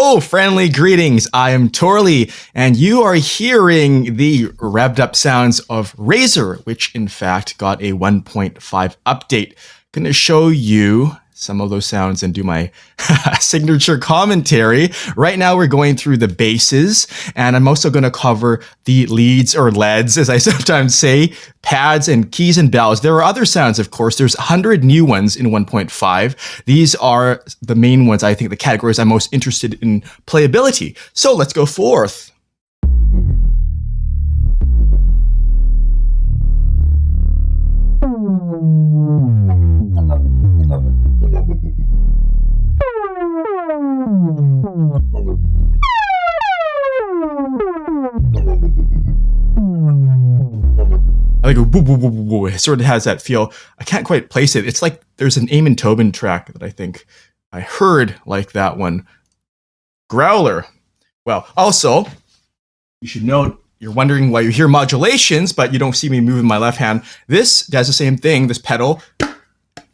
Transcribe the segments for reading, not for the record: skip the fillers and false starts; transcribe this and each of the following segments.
Hello, friendly greetings. I am Torley, and you are hearing the revved up sounds of Razor, which in fact got a 1.5 update. Going to show you some of those sounds and do my signature commentary. Right now we're going through the basses, and I'm also going to cover the leads or leads, as I sometimes say, pads and keys and bells. There are other sounds, of course. There's 100 new ones in 1.5. These are the main ones, I think, the categories I'm most interested in playability. So let's go forth. I go boo boo boo boo boo. It sort of has that feel. I can't quite place it. It's like there's an Eamon Tobin track that I think I heard like that one. Growler. Well, also, you should note, you're wondering why you hear modulations, but you don't see me moving my left hand. This does the same thing, this pedal.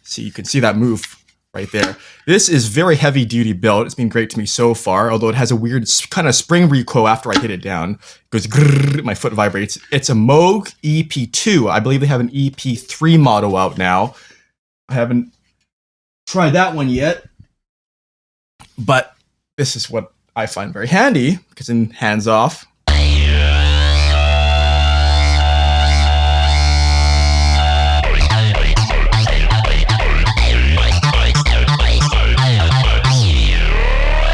See, you can see that move right there. This is very heavy duty build. It's been great to me so far, although it has a weird kind of spring recoil after I hit it down. It goes grrr, my foot vibrates. It's a Moog EP2. I believe they have an EP3 model out now. I haven't tried that one yet, but this is what I find very handy because in hands off.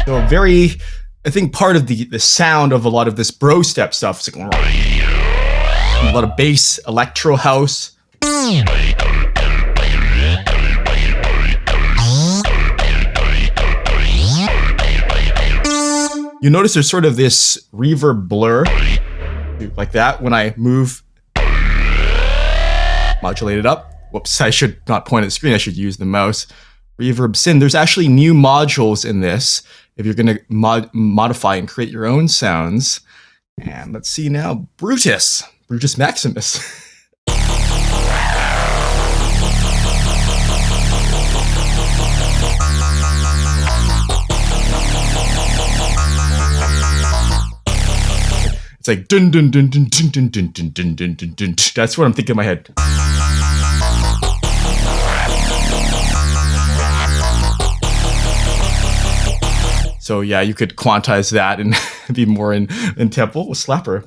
So very, I think part of the sound of a lot of this bro step stuff is like a lot of bass, electro house. You notice there's sort of this reverb blur, like that when I move, modulate it up. Whoops, I should not point at the screen, I should use the mouse. Reverb syn. There's actually new modules in this if you're going to modify and create your own sounds. And let's see now, Brutus Maximus. It's like dun dun dun dun dun dun dun dun dun dun dun dun. That's what I'm thinking in my head. So yeah, you could quantize that and be more in tempo with Slapper.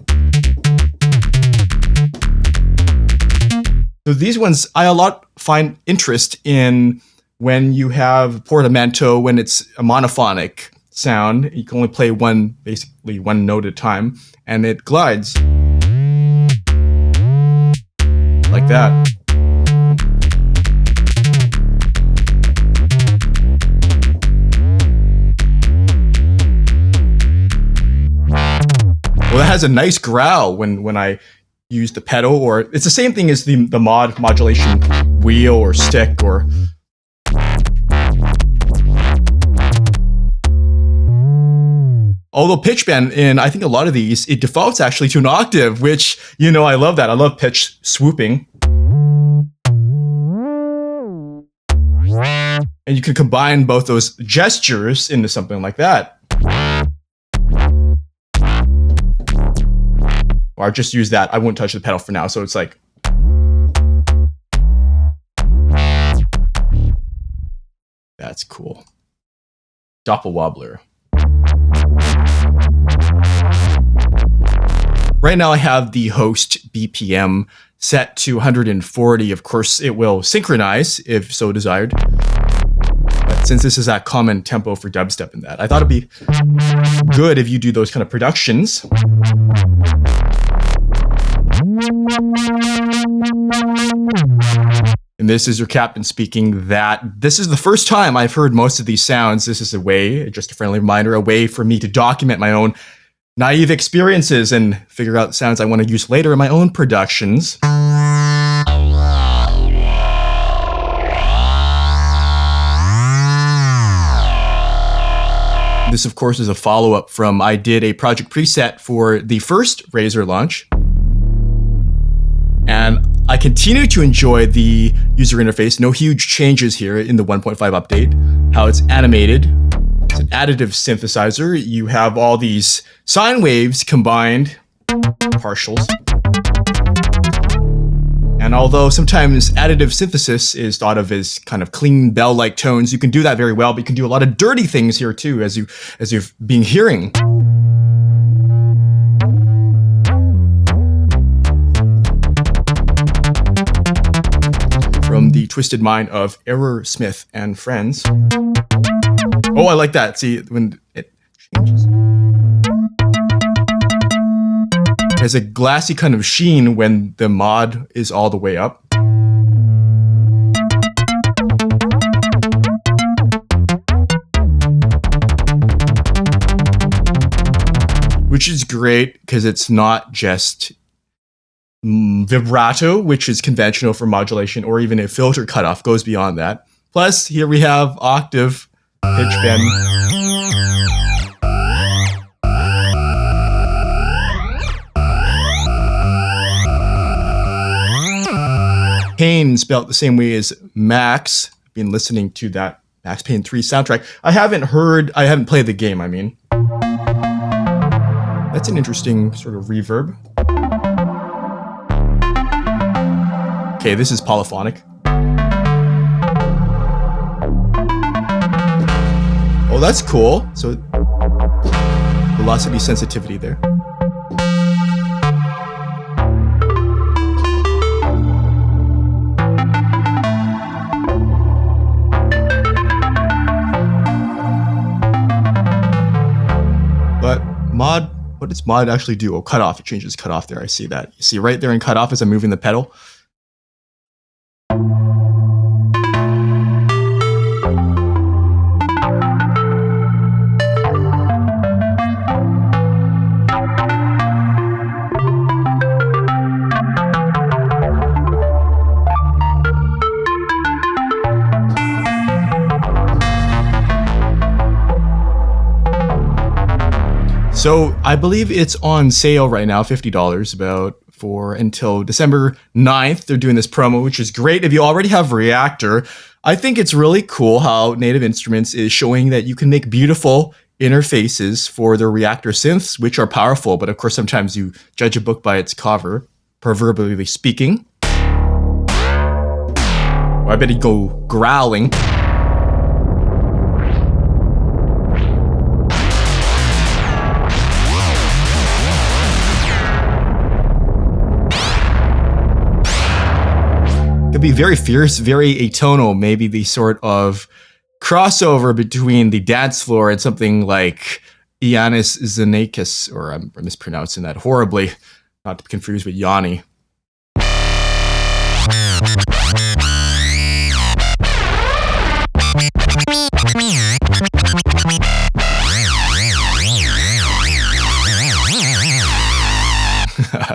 So these ones, I a lot find interest in when you have portamento, when it's a monophonic sound. You can only play basically one note at a time, and it glides. Like that. Well, that has a nice growl when I use the pedal, or it's the same thing as the modulation wheel or stick, or although pitch bend in I think a lot of these, it defaults actually to an octave, which, you know, I love that. I love pitch swooping. And you can combine both those gestures into something like that. Or just use that. I won't touch the pedal for now, so it's like. That's cool. Doppelwobbler. Right now I have the host BPM set to 140. Of course, it will synchronize if so desired. But since this is that common tempo for dubstep and that, I thought it'd be good if you do those kind of productions. And this is your captain speaking that this is the first time I've heard most of these sounds. This is a way, just a friendly reminder, a way for me to document my own naive experiences and figure out sounds I want to use later in my own productions. This, of course, is a follow-up from I did a project preset for the first Razor launch. And I continue to enjoy the user interface. No huge changes here in the 1.5 update. How it's animated. It's an additive synthesizer. You have all these sine waves combined, partials. And although sometimes additive synthesis is thought of as kind of clean bell-like tones, you can do that very well, but you can do a lot of dirty things here too, as you've been hearing. From the twisted mind of Errorsmith and friends. Oh, I like that. See, when it changes. It has a glassy kind of sheen when the mod is all the way up. Which is great because it's not just vibrato, which is conventional for modulation, or even a filter cutoff goes beyond that. Plus, here we have octave, pitch bend. Pain spelled the same way as Max. I've been listening to that Max Payne 3 soundtrack. I haven't played the game, I mean. That's an interesting sort of reverb. Okay, this is polyphonic. Oh, that's cool. So, velocity sensitivity there. But what does mod actually do? Oh, cutoff. It changes cutoff there. I see that. You see right there in cutoff as I'm moving the pedal. So I believe it's on sale right now, $50 for until December 9th. They're doing this promo, which is great. If you already have Reactor, I think it's really cool how Native Instruments is showing that you can make beautiful interfaces for their Reactor synths, which are powerful. But of course, sometimes you judge a book by its cover, proverbially speaking. Or I bet he'd go growling. Could be very fierce, very atonal, maybe the sort of crossover between the dance floor and something like Iannis Xenakis, or I'm mispronouncing that horribly, not to be confused with Yanni.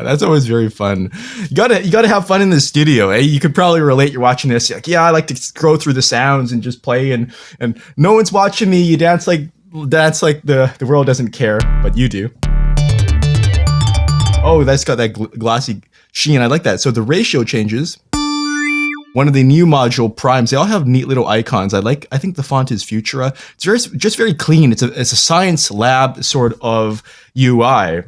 That's always very fun. You gotta have fun in the studio, eh? You could probably relate. You're watching this, you're like, yeah, I like to scroll through the sounds and just play, and no one's watching me. You dance like the world doesn't care, but you do. Oh, that's got that glossy sheen. I like that. So the ratio changes. One of the new module primes, they all have neat little icons. I think the font is Futura. It's just very clean. It's a science lab sort of UI.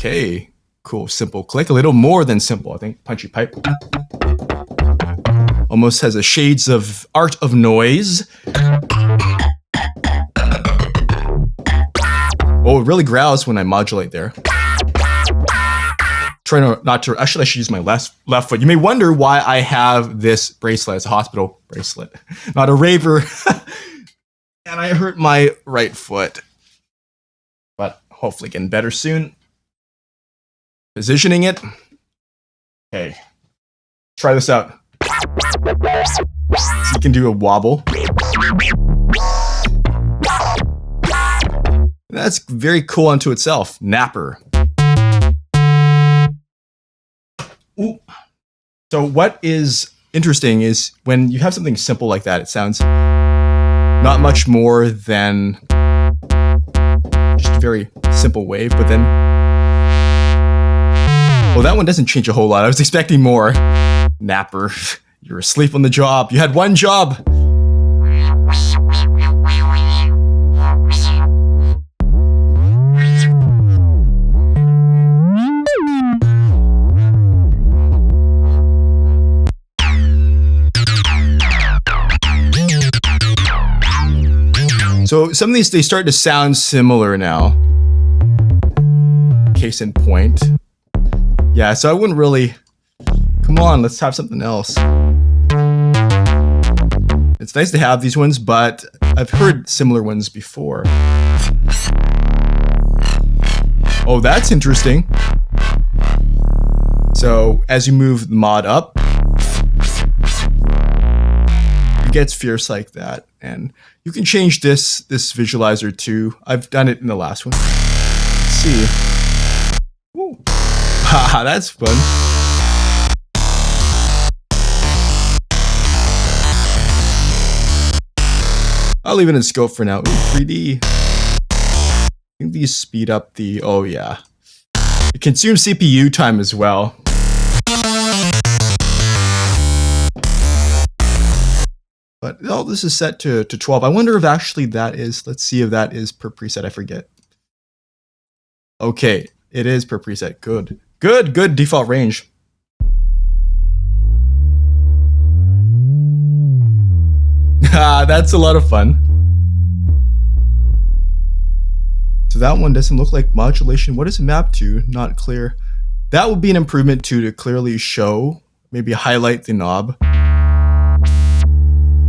Okay, cool, simple click. A little more than simple, I think. Punchy pipe. Almost has a shades of art of noise. Oh, it really growls when I modulate there. Try not to, actually I should use my left foot. You may wonder why I have this bracelet. It's a hospital bracelet, not a raver. And I hurt my right foot. But hopefully getting better soon. Positioning it. Okay. Try this out. So you can do a wobble. That's very cool unto itself. Napper. Ooh. So what is interesting is when you have something simple like that, it sounds not much more than just a very simple wave, but then Oh, that one doesn't change a whole lot. I was expecting more. Napper, you're asleep on the job. You had one job. So some of these, they start to sound similar now. Case in point. Yeah, so I wouldn't really... Come on, let's have something else. It's nice to have these ones, but I've heard similar ones before. Oh, that's interesting. So as you move the mod up, it gets fierce like that. And you can change this visualizer too. I've done it in the last one. Let's see. Ooh. Haha, that's fun. I'll leave it in scope for now. Ooh, 3D. I think these speed up the... Oh yeah. It consumes CPU time as well. But oh, this is set to 12. I wonder if actually that is... Let's see if that is per preset. I forget. Okay, it is per preset. Good. Good default range. That's a lot of fun. So that one doesn't look like modulation. What does it map to? Not clear. That would be an improvement to clearly show, maybe highlight the knob.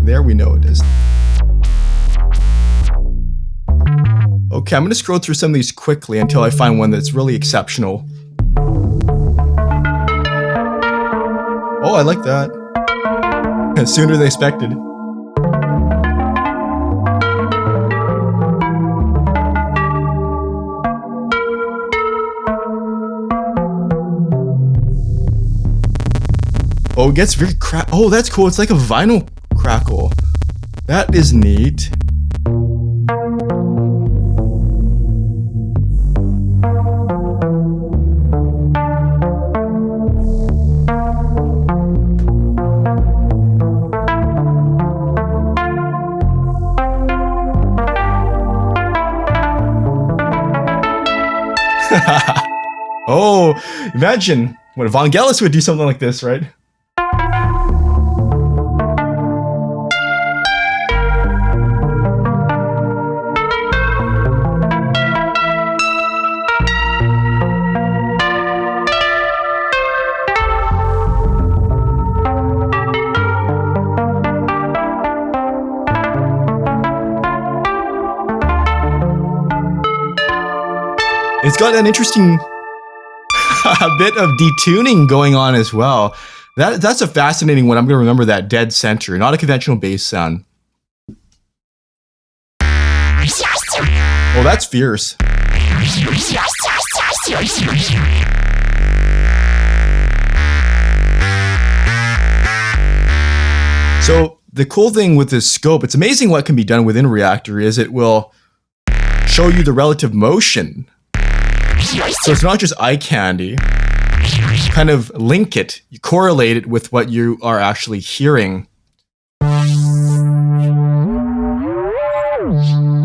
There we know it is. Okay, I'm going to scroll through some of these quickly until I find one that's really exceptional. Oh, I like that. Sooner than expected. Oh, it gets very oh, that's cool. It's like a vinyl crackle. That is neat. Oh, imagine what Vangelis would do something like this, right? It's got an interesting bit of detuning going on as well. That's a fascinating one. I'm going to remember that dead center, not a conventional bass sound. Oh, that's fierce. So the cool thing with this scope, it's amazing what can be done within Reactor is it will show you the relative motion. So it's not just eye candy. You kind of link it, you correlate it with what you are actually hearing. Oh,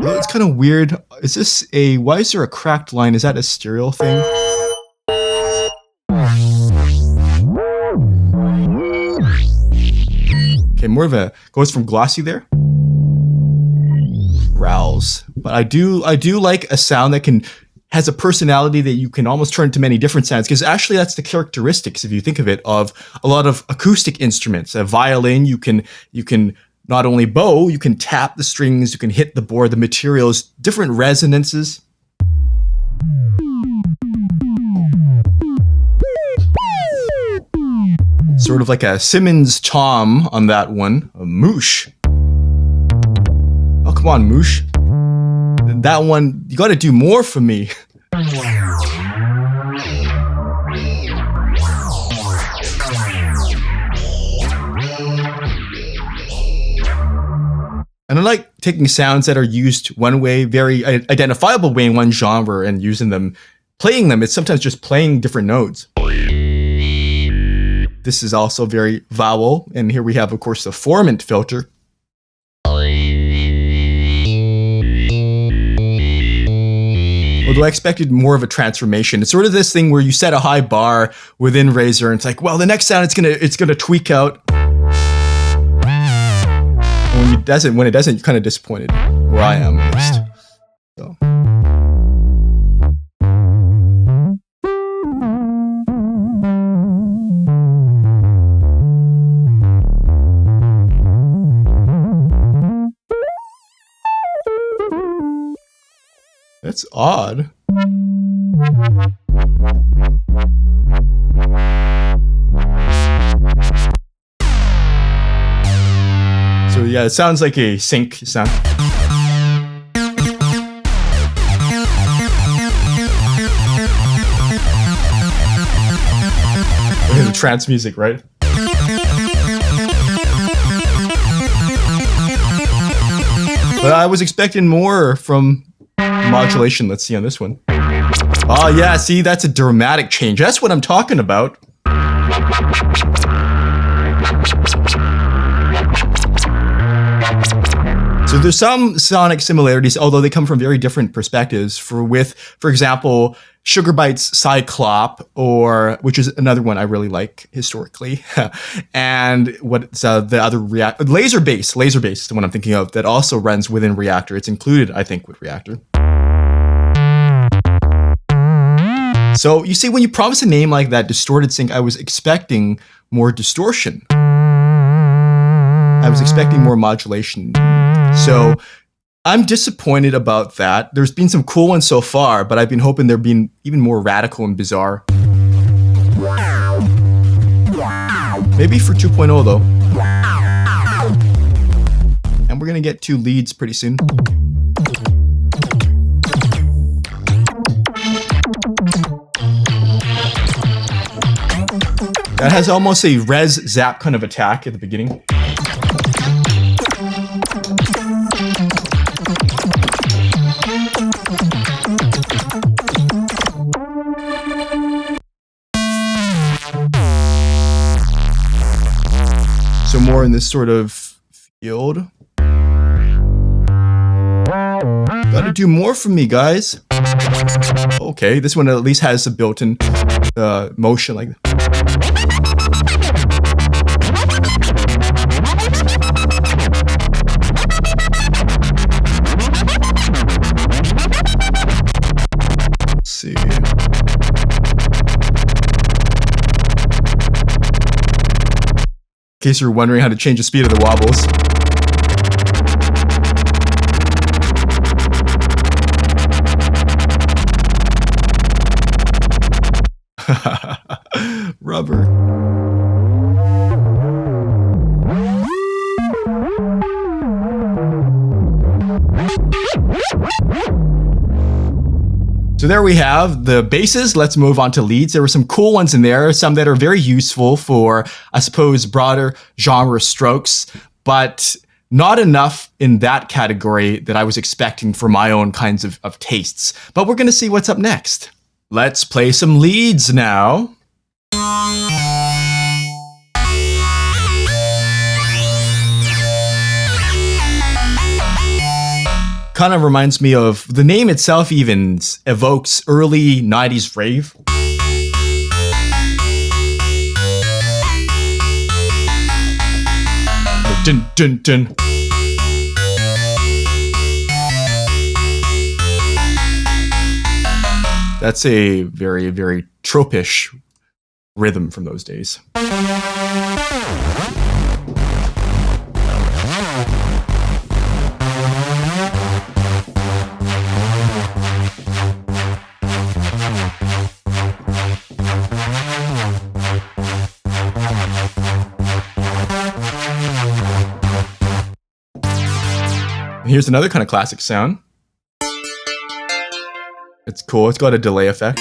it's kind of weird. Is this a... Why is there a cracked line? Is that a stereo thing? Okay, more of a... Goes from glossy there. Growls. But I do like a sound that has a personality that you can almost turn into many different sounds, because actually that's the characteristics, if you think of it, of a lot of acoustic instruments. A violin, you can not only bow, you can tap the strings, you can hit the board, the materials, different resonances. Sort of like a Simmons tom on that one, a moosh. Oh, come on, moosh. That one, you got to do more for me. And I like taking sounds that are used one way, very identifiable way in one genre, and using them, playing them. It's sometimes just playing different notes. This is also very vowel. And here we have, of course, the formant filter. Although I expected more of a transformation. It's sort of this thing where you set a high bar within Razor, and it's like, well, the next sound it's gonna tweak out. And when it doesn't, you're kind of disappointed. Where I am, at least. So. That's odd. So yeah, it sounds like a sync sound. The trance music, right? But I was expecting more from modulation. Let's see on this one. Oh yeah, see, that's a dramatic change. That's what I'm talking about. So there's some sonic similarities, although they come from very different perspectives. For example, Sugar Byte's Cyclop, which is another one I really like historically, and what's the other Laser Bass is the one I'm thinking of that also runs within Reactor. It's included, I think, with Reactor. So you see, when you promise a name like that, Distorted Sync, I was expecting more distortion. I was expecting more modulation. So I'm disappointed about that. There's been some cool ones so far, but I've been hoping they're being even more radical and bizarre. Maybe for 2.0 though. And we're gonna get 2 leads pretty soon. That has almost a res zap kind of attack at the beginning. So more in this sort of field. Gotta do more from me, guys. Okay, this one at least has a built-in motion like that. Let's see. In case you're wondering how to change the speed of the wobbles. Rubber. So there we have the basses. Let's move on to leads. There were some cool ones in there, some that are very useful for, I suppose, broader genre strokes, but not enough in that category that I was expecting for my own kinds of tastes. But we're going to see what's up next. Let's play some leads now. Kind of reminds me of, the name itself even evokes early 90s rave. Dun, dun, dun. That's a very, very tropish rhythm from those days. Here's another kind of classic sound. It's cool. It's got a delay effect.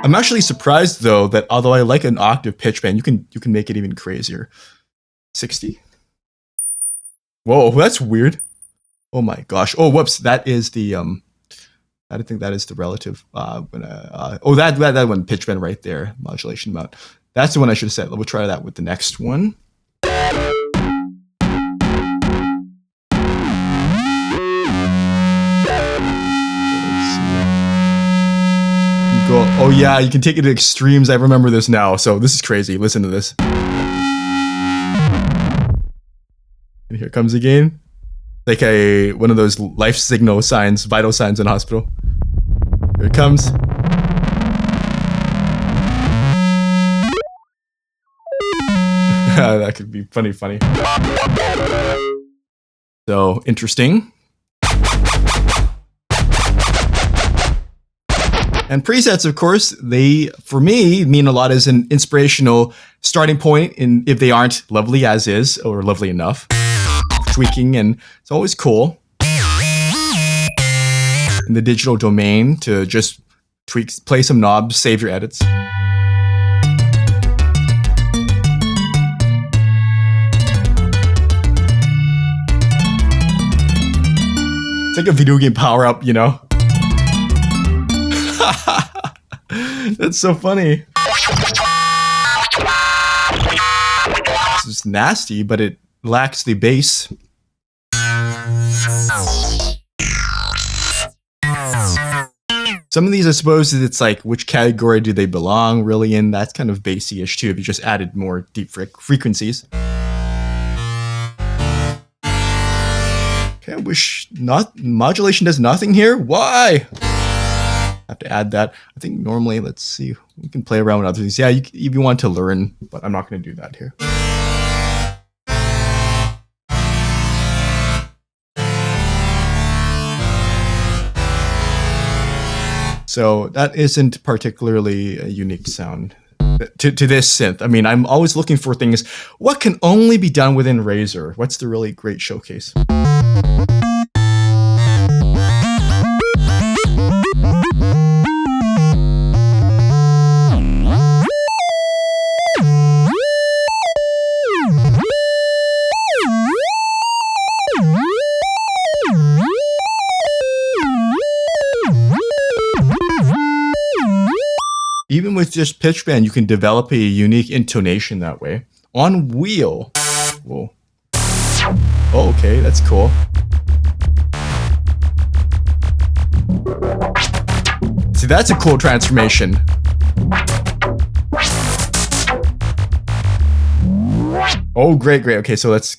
I'm actually surprised though that although I like an octave pitch bend, you can make it even crazier. 60. Whoa, that's weird. Oh my gosh. Oh, whoops. That is the I think that is the relative. That one, pitch bend right there, modulation amount. That's the one I should have said. We'll try that with the next one. Oh yeah, you can take it to extremes. I remember this now. So this is crazy. Listen to this. And here it comes again. Like one of those life signal signs, vital signs in a hospital. Here it comes. That could be funny. So interesting. And presets, of course, they, for me, mean a lot as an inspirational starting point if they aren't lovely as is or lovely enough. Tweaking, and it's always cool in the digital domain to just tweak, play some knobs, save your edits. It's like a video game power-up, you know? That's so funny. It's nasty, but it lacks the bass. Some of these, I suppose, it's like, which category do they belong really in? That's kind of bassy-ish too, if you just added more deep frequencies. Okay, I wish modulation does nothing here. Why? Have to add that. I think normally, let's see, we can play around with other things. Yeah, if you want to learn, but I'm not going to do that here. So that isn't particularly a unique sound to this synth. I mean, I'm always looking for things. What can only be done within Razor? What's the really great showcase? Even with just pitch bend, you can develop a unique intonation that way. On wheel. Whoa. Oh, okay, that's cool. See, that's a cool transformation. Oh, great. Okay, so let's...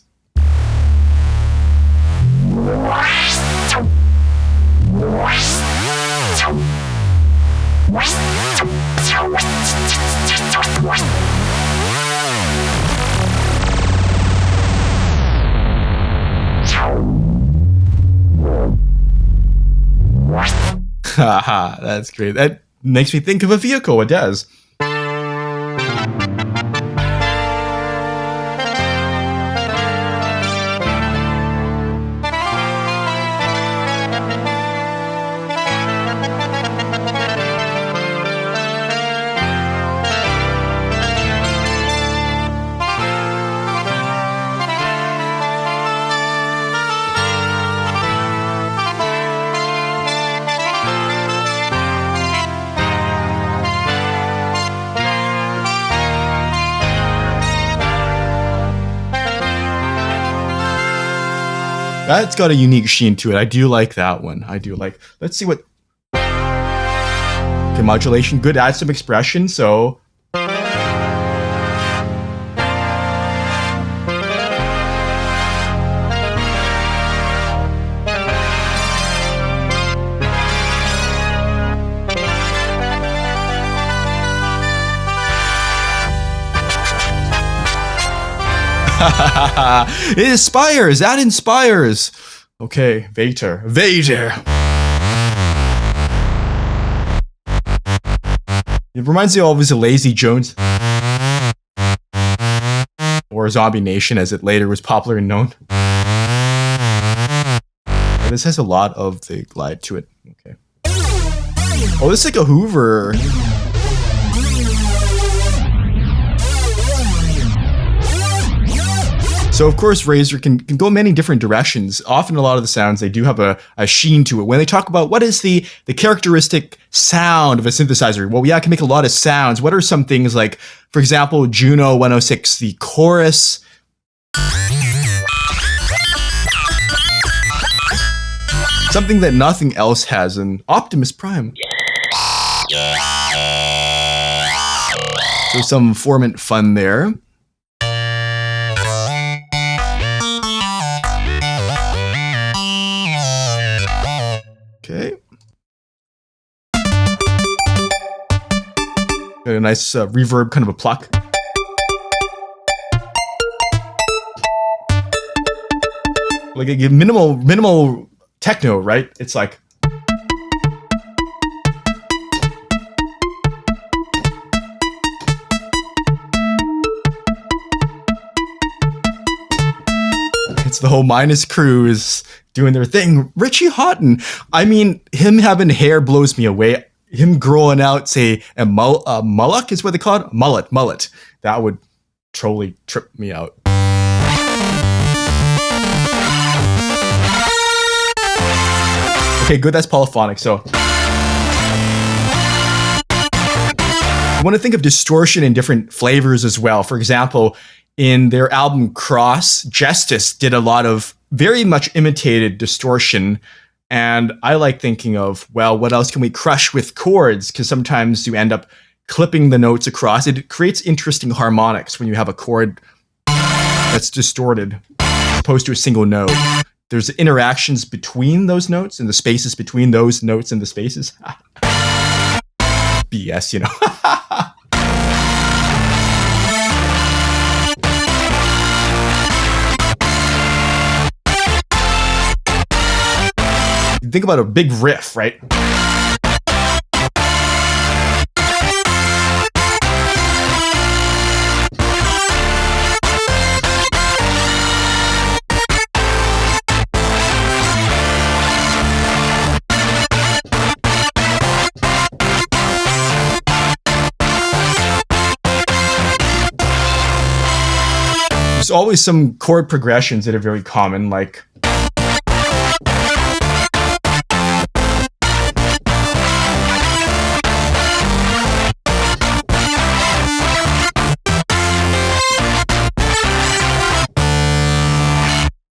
Haha, that's great. That makes me think of a vehicle, it does. That's got a unique sheen to it. I do like that one. I do like. Let's see what. Okay, modulation, good. Add some expression. So. It inspires. That inspires. Okay, Vader. It reminds me always of Lazy Jones or Zombie Nation, as it later was popular and known. And this has a lot of the glide to it. Okay. Oh, this is like a Hoover. So of course, Razor can go many different directions. Often a lot of the sounds, they do have a sheen to it. When they talk about what is the characteristic sound of a synthesizer, well, yeah, it can make a lot of sounds. What are some things like, for example, Juno 106, the chorus. Something that nothing else has in Optimus Prime. So some formant fun there. Okay. Got a nice reverb, kind of a pluck. Like a minimal techno, right? It's like. It's the whole Minus crew is doing their thing. Richie Houghton, I mean, him having hair blows me away. Him growing out, say, a mullock is what they call it? Mullet. That would totally trip me out. Okay, good, that's polyphonic, so. I want to think of distortion in different flavors as well. For example, in their album Cross, Justice did a lot of very much imitated distortion. And I like thinking of, well, what else can we crush with chords? Because sometimes you end up clipping the notes across. It creates interesting harmonics when you have a chord that's distorted as opposed to a single note. There's interactions between those notes and the spaces between those notes and the spaces. BS, you know. Think about a big riff, right? There's always some chord progressions that are very common, like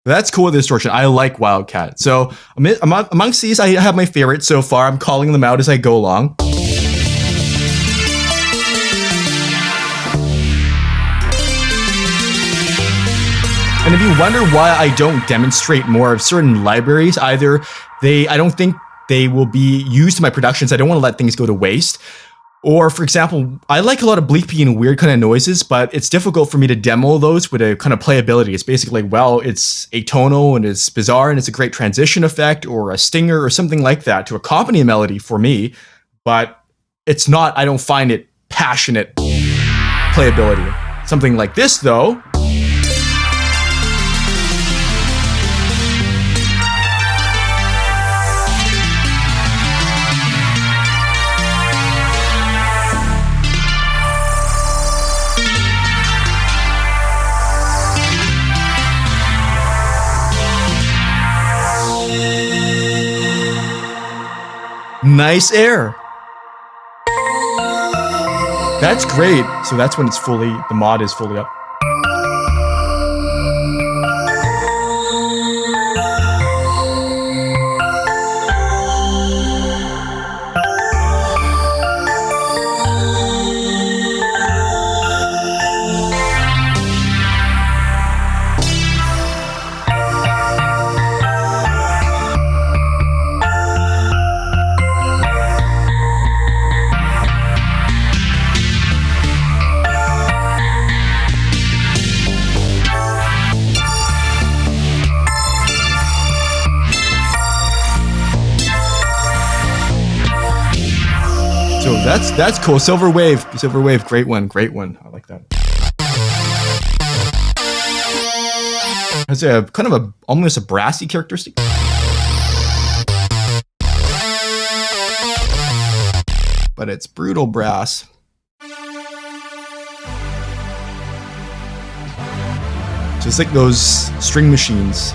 that's cool with distortion. I like Wildcat. So amongst these, I have my favorites so far. I'm calling them out as I go along. And if you wonder why I don't demonstrate more of certain libraries, either I don't think they will be used in my productions. I don't want to let things go to waste. Or, for example, I like a lot of bleepy and weird kind of noises, but it's difficult for me to demo those with a kind of playability. It's basically, well, it's atonal and it's bizarre and it's a great transition effect or a stinger or something like that to accompany a melody for me, but it's not, I don't find it passionate playability. Something like this, though. Nice air. That's great. So that's when it's fully, the mod is fully up. So that's cool. Silver Wave, great one. I like that. It's a kind of almost a brassy characteristic. But it's brutal brass. Just like those string machines.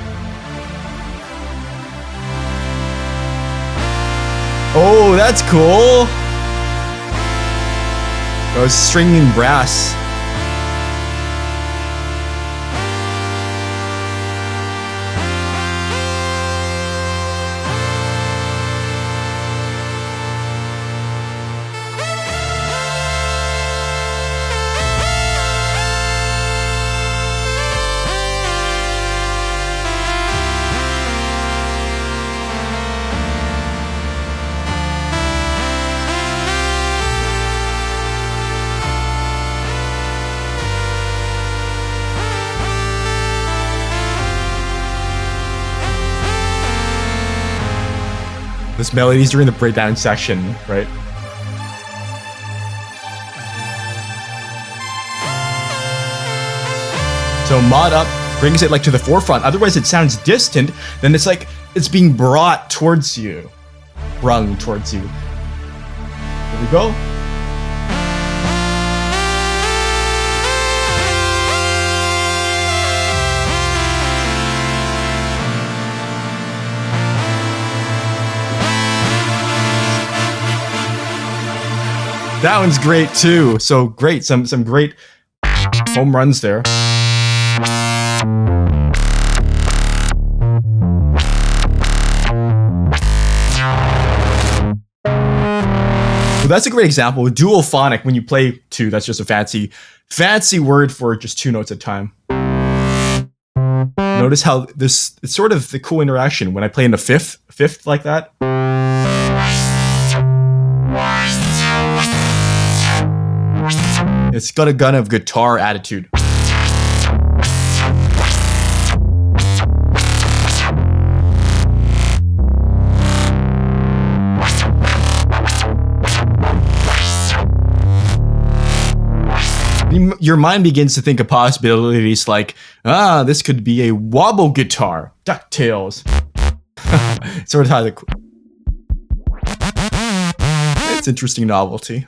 Oh, that's cool. Those string and brass. This melody's during the breakdown section, right? So mod up brings it like to the forefront. Otherwise it sounds distant. Then it's like it's being brought towards you. Brung towards you. Here we go. That one's great too. So great, some great home runs there. So that's a great example. Dual phonic, when you play two, that's just a fancy word for just two notes at a time. Notice how it's sort of the cool interaction when I play in the fifth like that. It's got a gun of guitar attitude. Your mind begins to think of possibilities like, this could be a wobble guitar, DuckTales. Sort of how it's interesting novelty.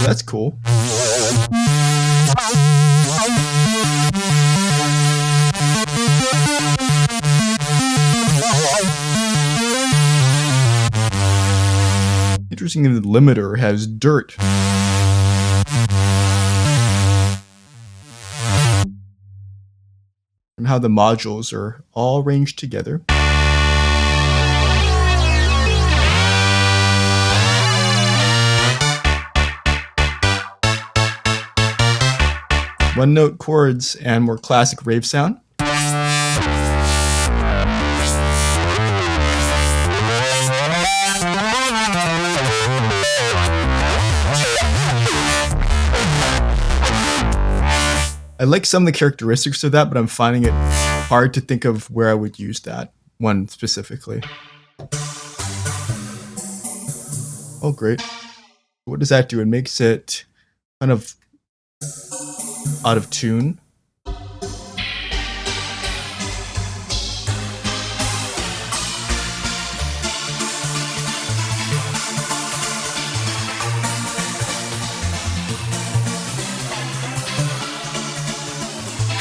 That's cool. Interesting that the limiter has dirt. And how the modules are all arranged together. One note chords and more classic rave sound. I like some of the characteristics of that, but I'm finding it hard to think of where I would use that one specifically. Oh, great. What does that do? It makes it kind of out of tune.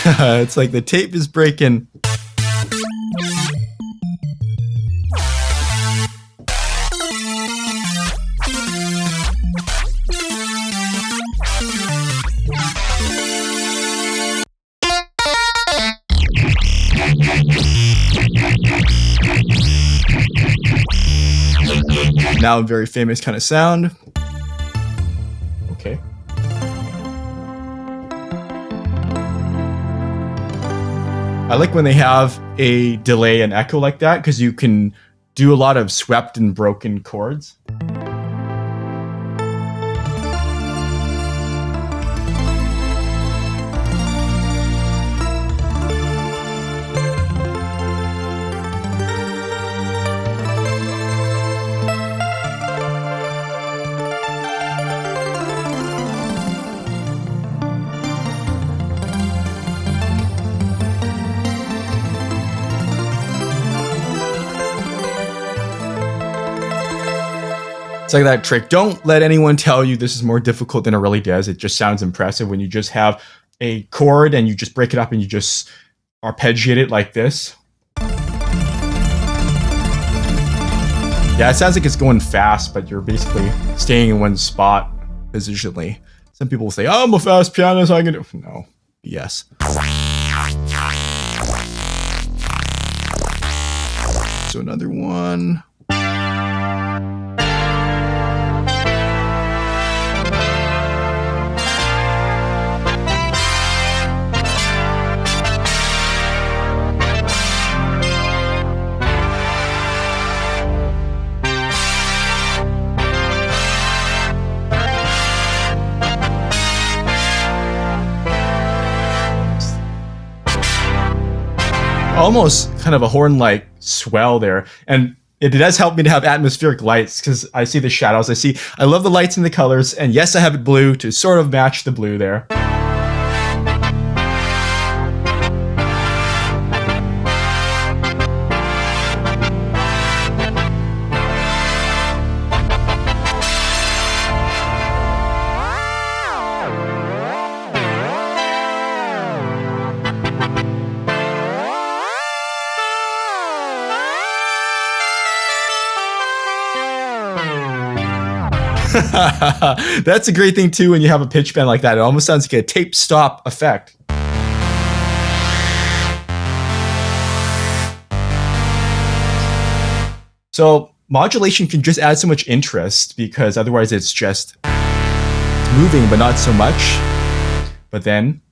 It's like the tape is breaking. Now a very famous kind of sound. Okay. I like when they have a delay and echo like that, because you can do a lot of swept and broken chords. It's like that trick. Don't let anyone tell you this is more difficult than it really does. It just sounds impressive when you just have a chord and you just break it up and you just arpeggiate it like this. Yeah, it sounds like it's going fast, but you're basically staying in one spot positionally. Some people will say, oh, I'm a fast pianist, I can do... No, BS. So another one. Almost kind of a horn-like swell there, and it does help me to have atmospheric lights because I see the shadows. I love the lights and the colors, and yes, I have it blue to sort of match the blue there. That's a great thing too when you have a pitch bend like that. It almost sounds like a tape stop effect. So modulation can just add so much interest because otherwise it's just moving but not so much. But then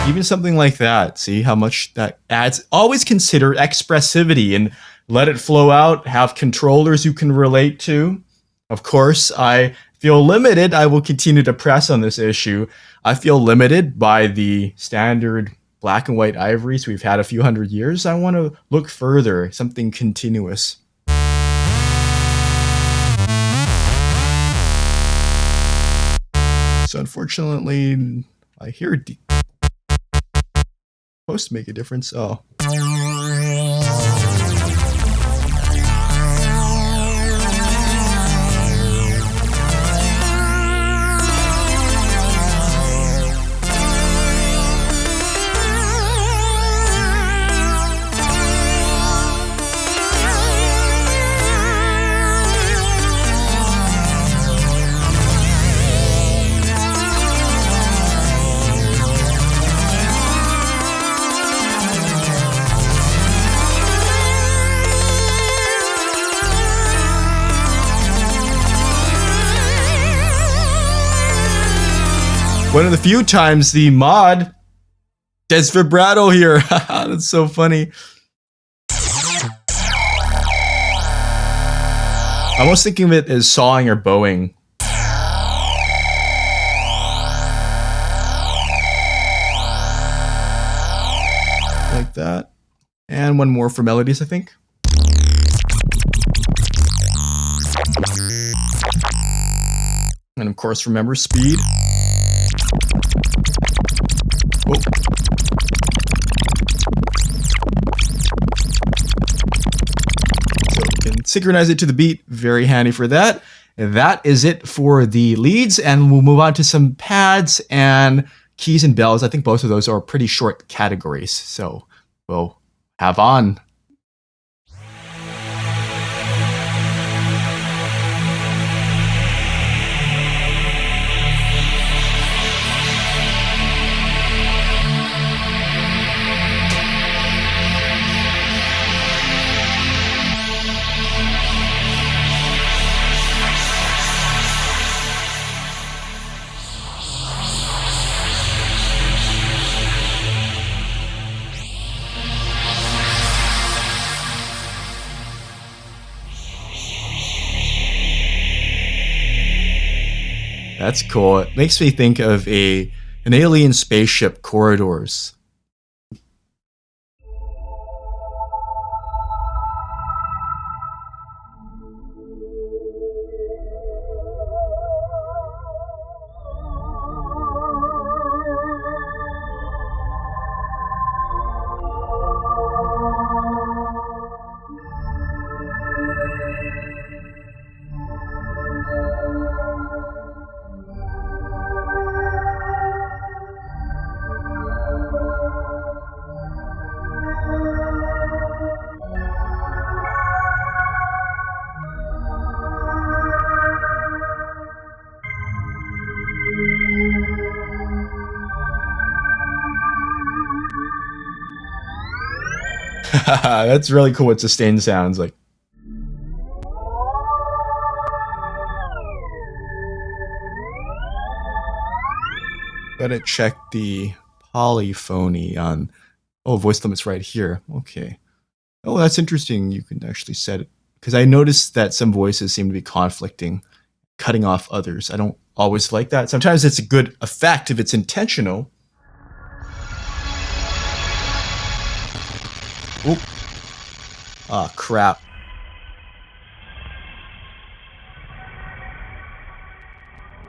even something like that, see how much that adds. Always consider expressivity and let it flow out. Have controllers you can relate to. Of course, I feel limited. I will continue to press on this issue. I feel limited by the standard black and white ivories we've had a few hundred years. I want to look further, something continuous. So unfortunately, I hear supposed to make a difference. Oh. One of the few times the mod does vibrato here. That's so funny. I'm almost thinking of it as sawing or bowing. Like that. And one more for melodies, I think. And of course, remember speed. Oh. So we can synchronize it to the beat. Very handy for that. And that is it for the leads, and we'll move on to some pads and keys and bells. I think both of those are pretty short categories, so we'll have on. That's cool. It makes me think of an alien spaceship corridors. That's really cool what sustained sounds like. Gotta check the polyphony on, oh, voice limit's right here. Okay. Oh, that's interesting. You can actually set it, because I noticed that some voices seem to be conflicting, cutting off others. I don't always like that. Sometimes it's a good effect if it's intentional. Oop. Ah, crap.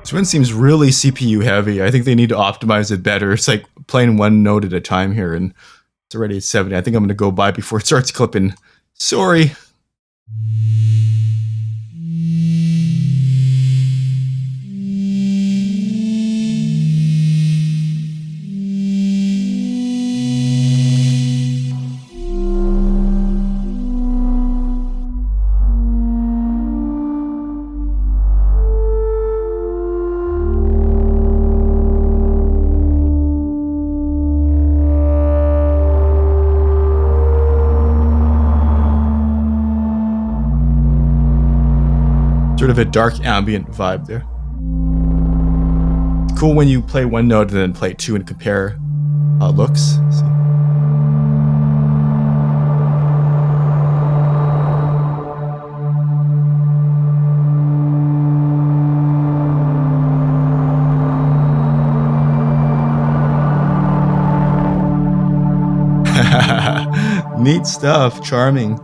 This one seems really CPU heavy. I think they need to optimize it better. It's like playing one note at a time here, and it's already at 70. I think I'm going to go by before it starts clipping. Sorry. Sort of a dark ambient vibe there. It's cool when you play one note and then play two and compare how it looks. Neat stuff, charming.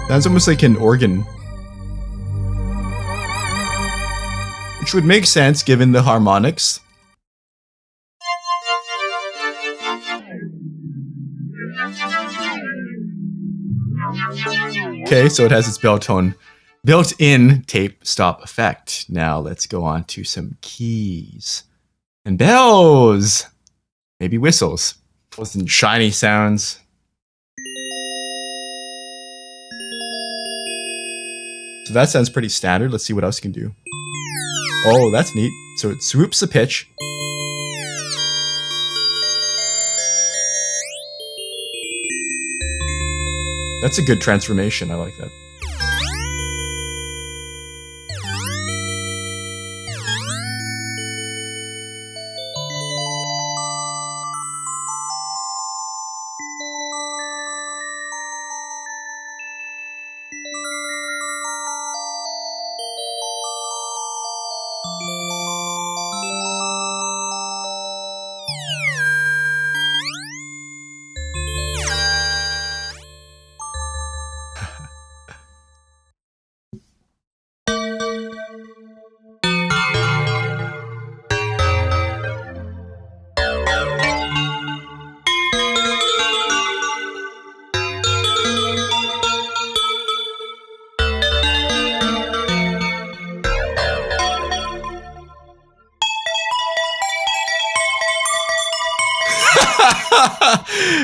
Sounds almost like an organ. Which would make sense given the harmonics. Okay, so it has its built-in tape stop effect. Now let's go on to some keys. And bells! Maybe whistles. And shiny sounds. So that sounds pretty standard. Let's see what else it can do. Oh, that's neat. So it swoops the pitch. That's a good transformation. I like that.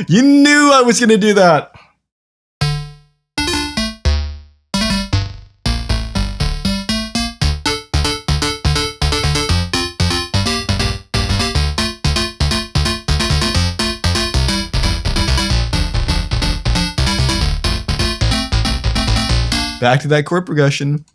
You knew I was going to do that. Back to that chord progression.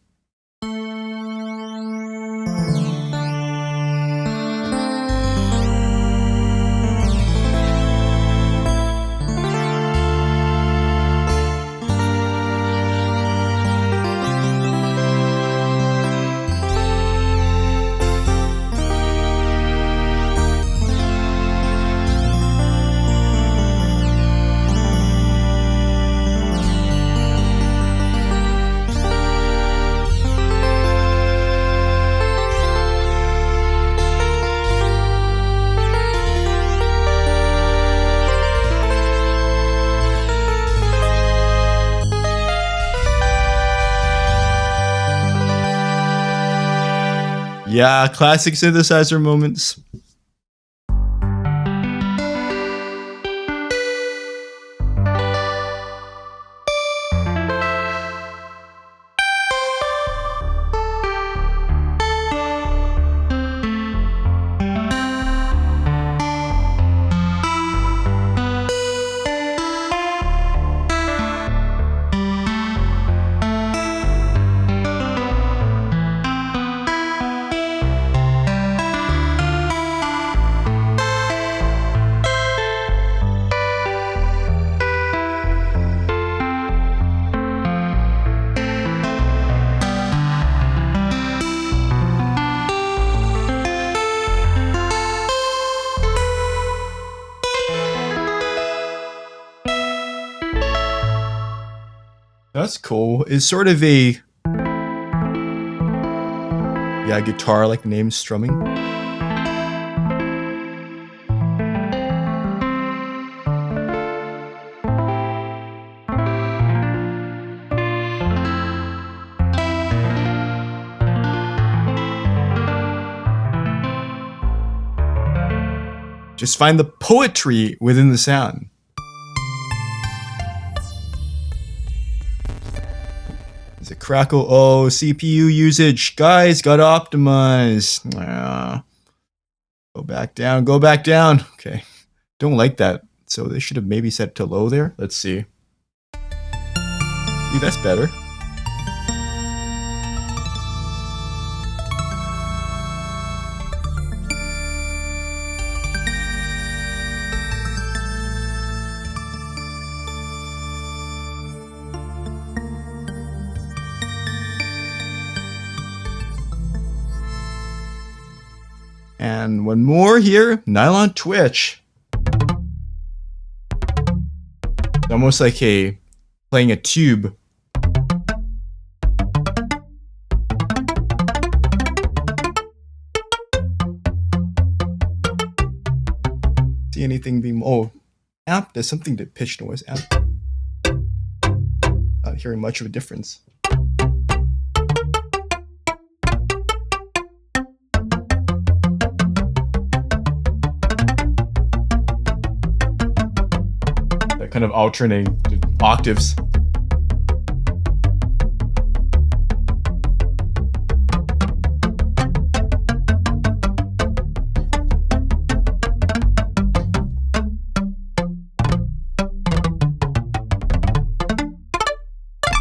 Yeah, classic synthesizer moments. That's cool. It's sort of a guitar like the name strumming. Just find the poetry within the sound. There's a crackle. Oh, CPU usage. Guys, gotta optimize. Go back down, go back down. Okay. Don't like that. So they should have maybe set to low there. Let's see. See, that's better. And one more here, nylon twitch. It's almost like playing a tube. See anything being amp? There's something to pitch noise amp. Not hearing much of a difference. Kind of alternating octaves.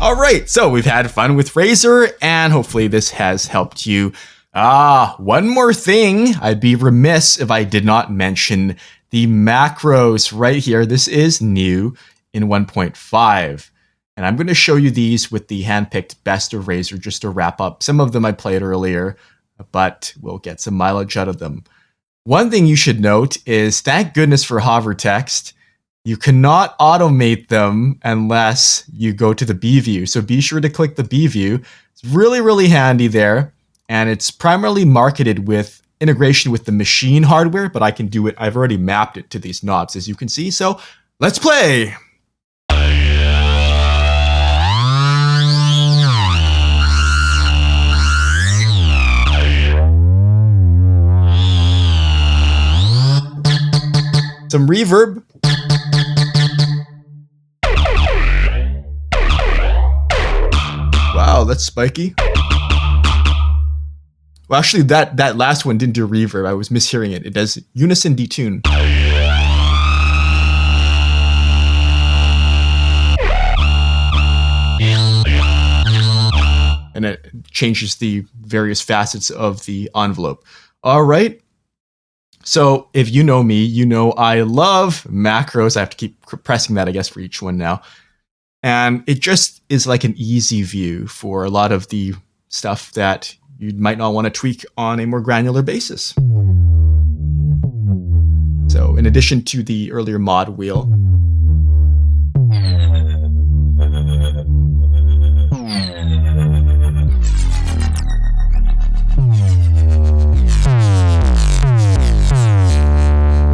All right, so we've had fun with Razor, and hopefully this has helped you. One more thing. I'd be remiss if I did not mention the macros right here. This is new in 1.5. And I'm going to show you these with the handpicked best of Razor just to wrap up. Some of them I played earlier, but we'll get some mileage out of them. One thing you should note is, thank goodness for hover text, you cannot automate them unless you go to the B view. So be sure to click the B view. It's really, really handy there. And it's primarily marketed with integration with the machine hardware, but I can do it. I've already mapped it to these knobs, as you can see. So let's play. Some reverb. Wow, that's spiky. Well, actually, that last one didn't do reverb. I was mishearing it. It does unison detune. and it changes the various facets of the envelope. All right. So if you know me, you know I love macros. I have to keep pressing that, I guess, for each one now. And it just is like an easy view for a lot of the stuff that you might not want to tweak on a more granular basis. So in addition to the earlier mod wheel,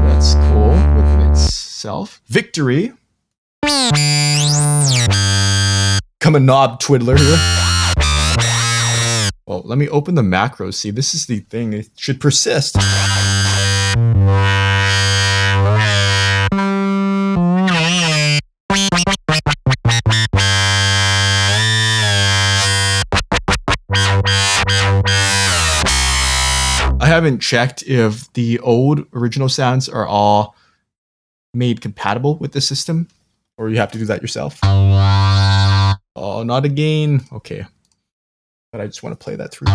that's cool within itself. Victory. Come a knob twiddler here. Well, let me open the macros. See, this is the thing. It should persist. I haven't checked if the old original sounds are all made compatible with the system, or you have to do that yourself. Oh, not again. Okay. But I just want to play that through.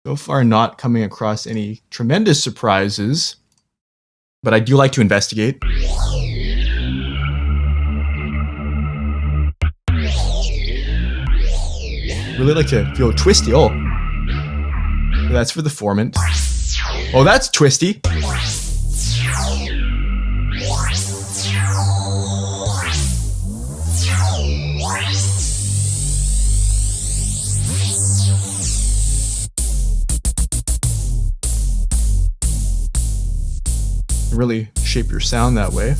So far, not coming across any tremendous surprises, but I do like to investigate. Really like to feel twisty. Oh, that's for the formant. Oh, that's twisty. Really shape your sound that way.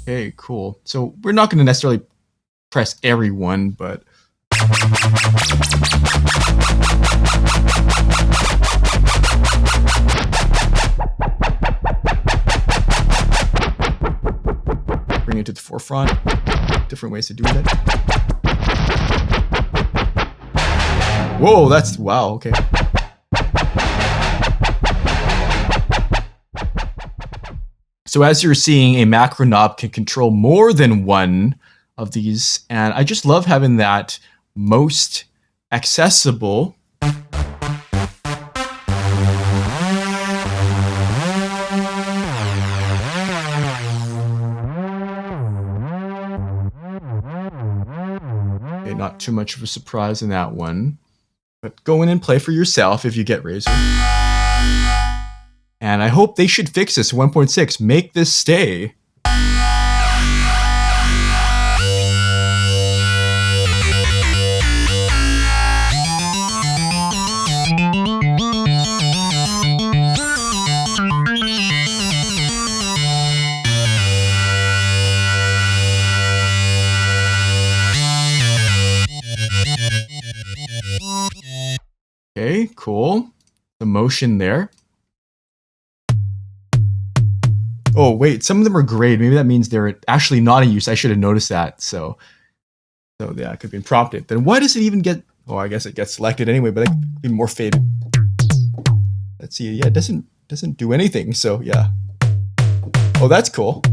Okay, cool. So we're not going to necessarily press every one, but bring it to the forefront. Different ways of doing it. Whoa, that's wow. Okay. So as you're seeing, a macro knob can control more than one of these, and I just love having that most accessible. Okay, not too much of a surprise in that one, but go in and play for yourself if you get Razor. And I hope they should fix this 1.6. Make this stay. Okay, cool. The motion there. Oh, wait, some of them are grayed. Maybe that means they're actually not in use. I should have noticed that. So yeah, it could have been prompted. Then why does it even get... Oh, I guess it gets selected anyway, but it could be more faded. Let's see. Yeah, it doesn't do anything. So, yeah. Oh, that's cool.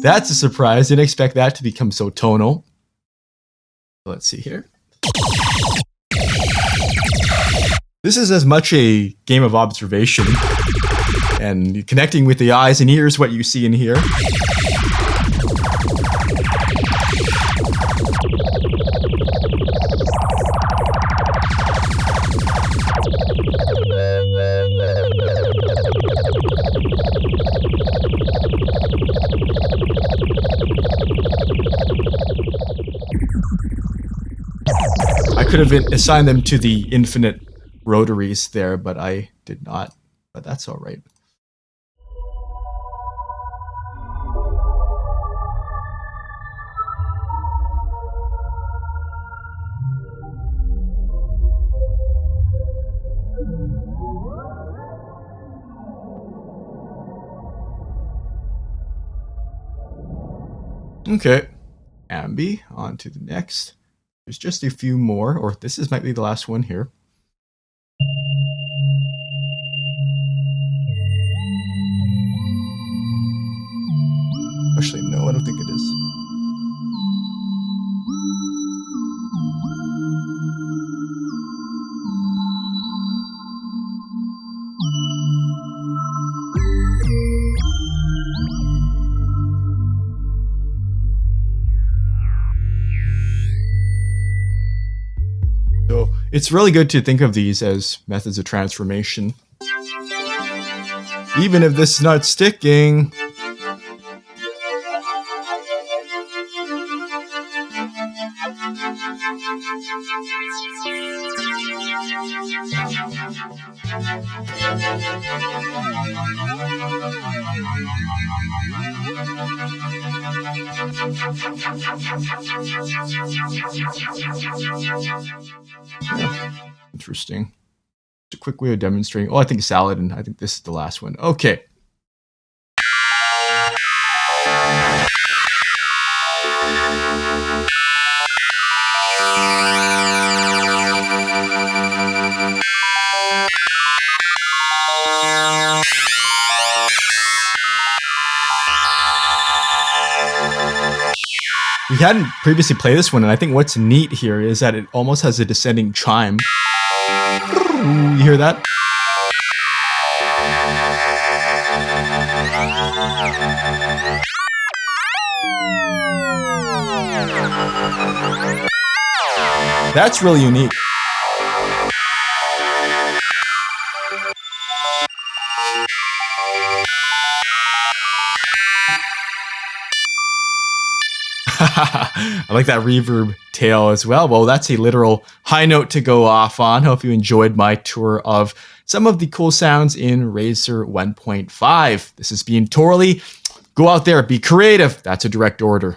That's a surprise. Didn't expect that to become so tonal. Let's see here. This is as much a game of observation and connecting with the eyes and ears, what you see and hear. could have assigned them to the infinite rotaries there, but I did not. But that's all right. Okay, ambi, on to the next. There's just a few more, or this might be the last one here. Actually, no, I don't think it is. So it's really good to think of these as methods of transformation. Even if this is not sticking. Yeah, interesting. Just a quick way of demonstrating. Oh, I think salad, and I think this is the last one. Okay. We hadn't previously played this one, and I think what's neat here is that it almost has a descending chime. Ooh, you hear that? That's really unique. I like that reverb tail as well. Well, that's a literal high note to go off on. Hope you enjoyed my tour of some of the cool sounds in Razor 1.5. This has been Torley. Go out there, be creative. That's a direct order.